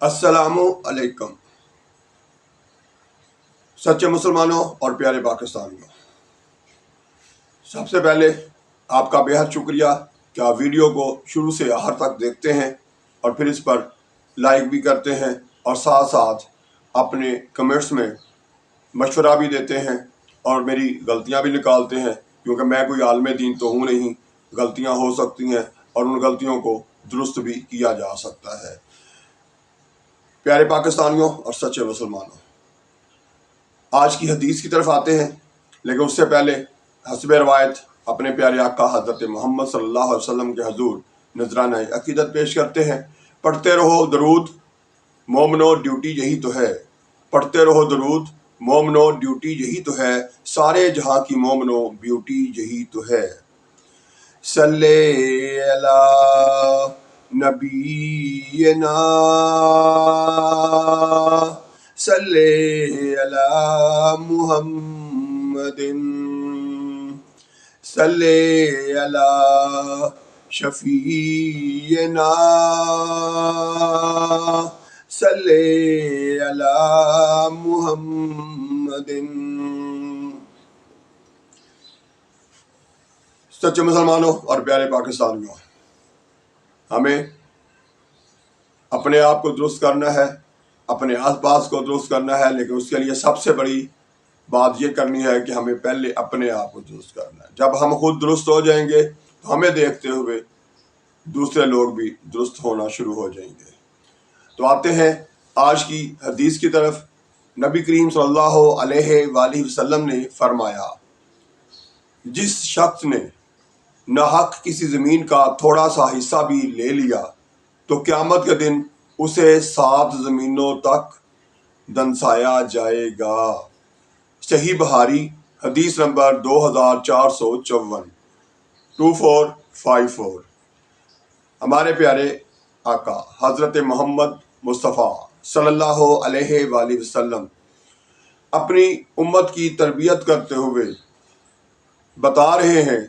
السلام علیکم سچے مسلمانوں اور پیارے پاکستانیوں، سب سے پہلے آپ کا بے حد شکریہ کہ آپ ویڈیو کو شروع سے آخر تک دیکھتے ہیں اور پھر اس پر لائک بھی کرتے ہیں اور ساتھ ساتھ اپنے کمنٹس میں مشورہ بھی دیتے ہیں اور میری غلطیاں بھی نکالتے ہیں، کیونکہ میں کوئی عالم دین تو ہوں نہیں، غلطیاں ہو سکتی ہیں اور ان غلطیوں کو درست بھی کیا جا سکتا ہے۔ پیارے پاکستانیوں اور سچے مسلمانوں، آج کی حدیث کی طرف آتے ہیں، لیکن اس سے پہلے حسب روایت اپنے پیارے آقا حضرت محمد صلی اللہ علیہ وسلم کے حضور نذرانہ عقیدت پیش کرتے ہیں۔ پڑھتے رہو درود مومنو، ڈیوٹی یہی تو ہے۔ پڑھتے رہو درود مومنو، ڈیوٹی یہی تو ہے، سارے جہاں کی مومنو بیوٹی یہی تو ہے۔ صلی علی نبینا، صلی علی محمد، صلی علی شفیعنا، صلی علی محمد۔ سچے مسلمانوں اور پیارے پاکستانیوں، ہمیں اپنے آپ کو درست کرنا ہے، اپنے آس پاس کو درست کرنا ہے، لیکن اس کے لیے سب سے بڑی بات یہ کرنی ہے کہ ہمیں پہلے اپنے آپ کو درست کرنا ہے۔ جب ہم خود درست ہو جائیں گے تو ہمیں دیکھتے ہوئے دوسرے لوگ بھی درست ہونا شروع ہو جائیں گے۔ تو آتے ہیں آج کی حدیث کی طرف۔ نبی کریم صلی اللہ علیہ وآلہ وسلم نے فرمایا، جس شخص نے ناحق کسی زمین کا تھوڑا سا حصہ بھی لے لیا تو قیامت کے دن اسے 7 زمینوں تک دنسایا جائے گا۔ صحیح بخاری حدیث نمبر 2454، 2454۔ ہمارے پیارے آقا حضرت محمد مصطفیٰ صلی اللہ علیہ وآلہ وسلم اپنی امت کی تربیت کرتے ہوئے بتا رہے ہیں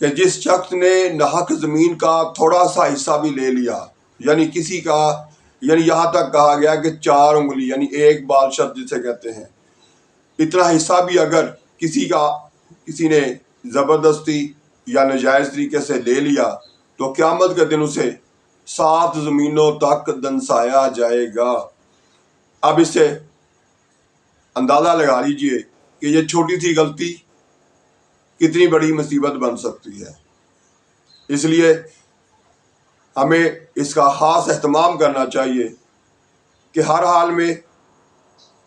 کہ جس شخص نے ناحق زمین کا تھوڑا سا حصہ بھی لے لیا، یعنی کسی کا، یعنی یہاں تک کہا گیا کہ 4 انگلی یعنی ایک بال شد جسے کہتے ہیں، اتنا حصہ بھی اگر کسی نے زبردستی یا ناجائز طریقے سے لے لیا تو قیامت کے دن اسے 7 زمینوں تک دنسایا جائے گا۔ اب اس سے اندازہ لگا لیجئے کہ یہ چھوٹی سی غلطی کتنی بڑی مصیبت بن سکتی ہے۔ اس لیے ہمیں اس کا خاص اہتمام کرنا چاہیے کہ ہر حال میں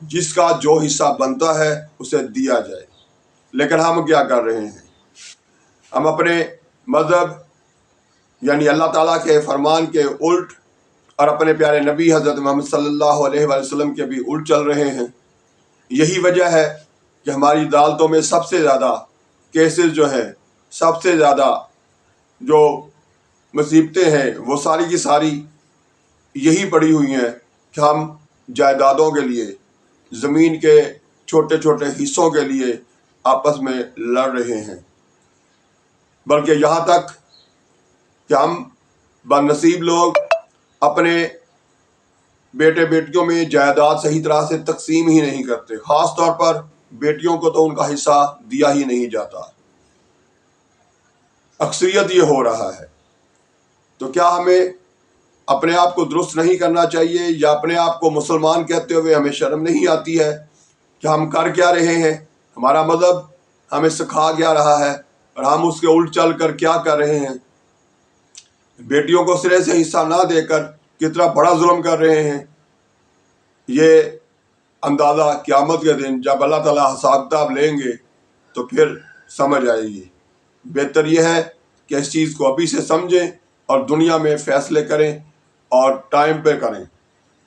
جس کا جو حصہ بنتا ہے اسے دیا جائے۔ لیکن ہم کیا کر رہے ہیں؟ ہم اپنے مذہب یعنی اللہ تعالیٰ کے فرمان کے الٹ اور اپنے پیارے نبی حضرت محمد صلی اللہ علیہ وآلہ وسلم کے بھی الٹ چل رہے ہیں۔ یہی وجہ ہے کہ ہماری عدالتوں میں سب سے زیادہ کیسز جو ہیں، سب سے زیادہ جو مصیبتیں ہیں، وہ ساری کی ساری یہی پڑی ہوئی ہیں کہ ہم جائیدادوں کے لیے، زمین کے چھوٹے چھوٹے حصوں کے لیے آپس میں لڑ رہے ہیں۔ بلکہ یہاں تک کہ ہم بد نصیب لوگ اپنے بیٹے بیٹیوں میں جائیداد صحیح طرح سے تقسیم ہی نہیں کرتے، خاص طور پر بیٹیوں کو تو ان کا حصہ دیا ہی نہیں جاتا۔ اکثریت یہ ہو رہا ہے۔ تو کیا ہمیں اپنے آپ کو درست نہیں کرنا چاہیے، یا اپنے آپ کو مسلمان کہتے ہوئے ہمیں شرم نہیں آتی ہے کہ ہم کر کیا رہے ہیں؟ ہمارا مذہب ہمیں سکھا کیا رہا ہے اور ہم اس کے الٹ چل کر کیا کر رہے ہیں؟ بیٹیوں کو سرے سے حصہ نہ دے کر کتنا بڑا ظلم کر رہے ہیں۔ یہ اندازہ قیامت کے دن جب اللہ تعالیٰ حساب کتاب لیں گے تو پھر سمجھ آئے گی۔ بہتر یہ ہے کہ اس چیز کو ابھی سے سمجھیں اور دنیا میں فیصلے کریں اور ٹائم پہ کریں۔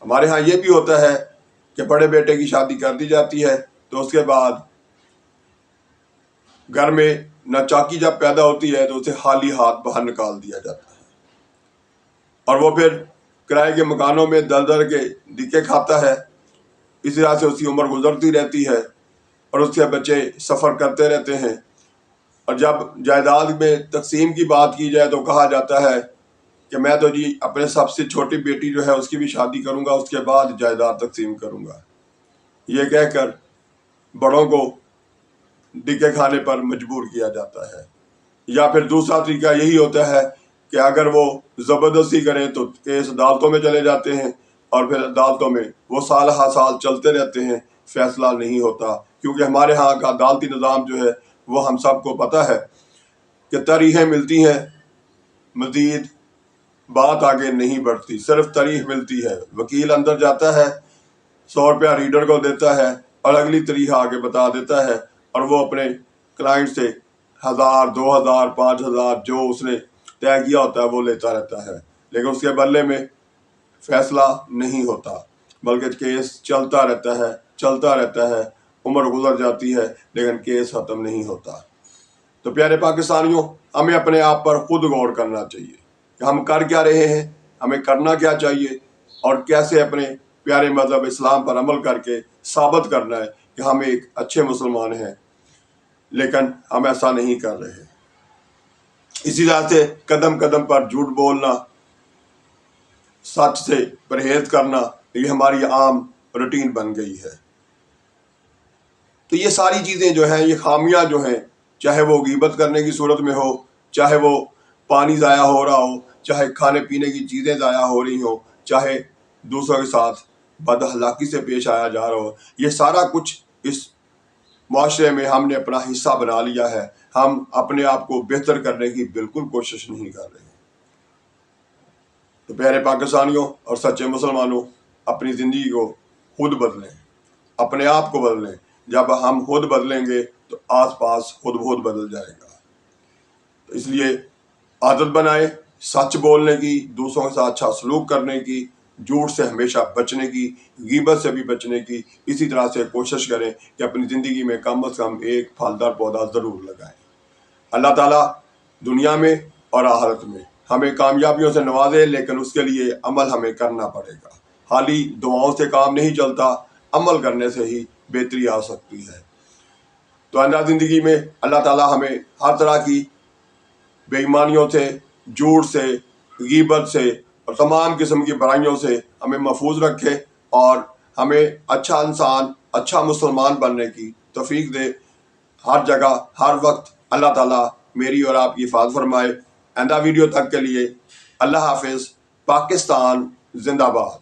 ہمارے ہاں یہ بھی ہوتا ہے کہ بڑے بیٹے کی شادی کر دی جاتی ہے تو اس کے بعد گھر میں نہ چاکی جب پیدا ہوتی ہے تو اسے خالی ہاتھ باہر نکال دیا جاتا ہے، اور وہ پھر کرائے کے مکانوں میں در در کے دھکے کھاتا ہے۔ اس طرح سے اس کی عمر گزرتی رہتی ہے اور اس کے بچے سفر کرتے رہتے ہیں، اور جب جائیداد میں تقسیم کی بات کی جائے تو کہا جاتا ہے کہ میں تو جی اپنے سب سے چھوٹی بیٹی جو ہے اس کی بھی شادی کروں گا، اس کے بعد جائیداد تقسیم کروں گا، یہ کہہ کر بڑوں کو ڈکے کھانے پر مجبور کیا جاتا ہے۔ یا پھر دوسرا طریقہ یہی ہوتا ہے کہ اگر وہ زبردستی کریں تو کیس عدالتوں میں چلے جاتے ہیں، اور پھر عدالتوں میں وہ سال ہر سال چلتے رہتے ہیں، فیصلہ نہیں ہوتا، کیونکہ ہمارے ہاں کا عدالتی نظام جو ہے وہ ہم سب کو پتہ ہے کہ تریحیں ملتی ہیں، مزید بات آگے نہیں بڑھتی، صرف تریح ملتی ہے، وکیل اندر جاتا ہے، 100 روپیہ ریڈر کو دیتا ہے اور اگلی تریح آگے بتا دیتا ہے، اور وہ اپنے کلائنٹ سے 1000 2000 5000 جو اس نے طے کیا ہوتا ہے وہ لیتا رہتا ہے، لیکن اس کے بدلے میں فیصلہ نہیں ہوتا، بلکہ کیس چلتا رہتا ہے، عمر گزر جاتی ہے لیکن کیس ختم نہیں ہوتا۔ تو پیارے پاکستانیوں، ہمیں اپنے آپ پر خود غور کرنا چاہیے کہ ہم کر کیا رہے ہیں، ہمیں کرنا کیا چاہیے، اور کیسے اپنے پیارے مذہب اسلام پر عمل کر کے ثابت کرنا ہے کہ ہم ایک اچھے مسلمان ہیں، لیکن ہم ایسا نہیں کر رہے۔ اسی طرح سے قدم قدم پر جھوٹ بولنا، سچ سے پرہیز کرنا، یہ ہماری عام روٹین بن گئی ہے۔ تو یہ ساری چیزیں جو ہیں، یہ خامیاں جو ہیں، چاہے وہ غیبت کرنے کی صورت میں ہو، چاہے وہ پانی ضائع ہو رہا ہو، چاہے کھانے پینے کی چیزیں ضائع ہو رہی ہوں، چاہے دوسروں کے ساتھ بد اخلاقی سے پیش آیا جا رہا ہو، یہ سارا کچھ اس معاشرے میں ہم نے اپنا حصہ بنا لیا ہے۔ ہم اپنے آپ کو بہتر کرنے کی بالکل کوشش نہیں کر رہے۔ تو پیارے پاکستانیوں اور سچے مسلمانوں، اپنی زندگی کو خود بدلیں، اپنے آپ کو بدلیں۔ جب ہم خود بدلیں گے تو آس پاس خود بخود بدل جائے گا۔ تو اس لیے عادت بنائیں سچ بولنے کی، دوسروں کے ساتھ اچھا سلوک کرنے کی، جھوٹ سے ہمیشہ بچنے کی، غیبت سے بھی بچنے کی۔ اسی طرح سے کوشش کریں کہ اپنی زندگی میں کم از کم ایک پھلدار پودا ضرور لگائیں۔ اللہ تعالیٰ دنیا میں اور آخرت میں ہمیں کامیابیوں سے نوازے، لیکن اس کے لیے عمل ہمیں کرنا پڑے گا۔ خالی دعاؤں سے کام نہیں چلتا، عمل کرنے سے ہی بہتری آ سکتی ہے۔ تو آئندہ زندگی میں اللہ تعالیٰ ہمیں ہر طرح کی بے ایمانیوں سے، جھوٹ سے، غیبت سے اور تمام قسم کی برائیوں سے ہمیں محفوظ رکھے، اور ہمیں اچھا انسان، اچھا مسلمان بننے کی توفیق دے۔ ہر جگہ ہر وقت اللہ تعالیٰ میری اور آپ کی حفاظت فرمائے۔ آئندہ ویڈیو تک کے لیے اللہ حافظ۔ پاکستان زندہ باد۔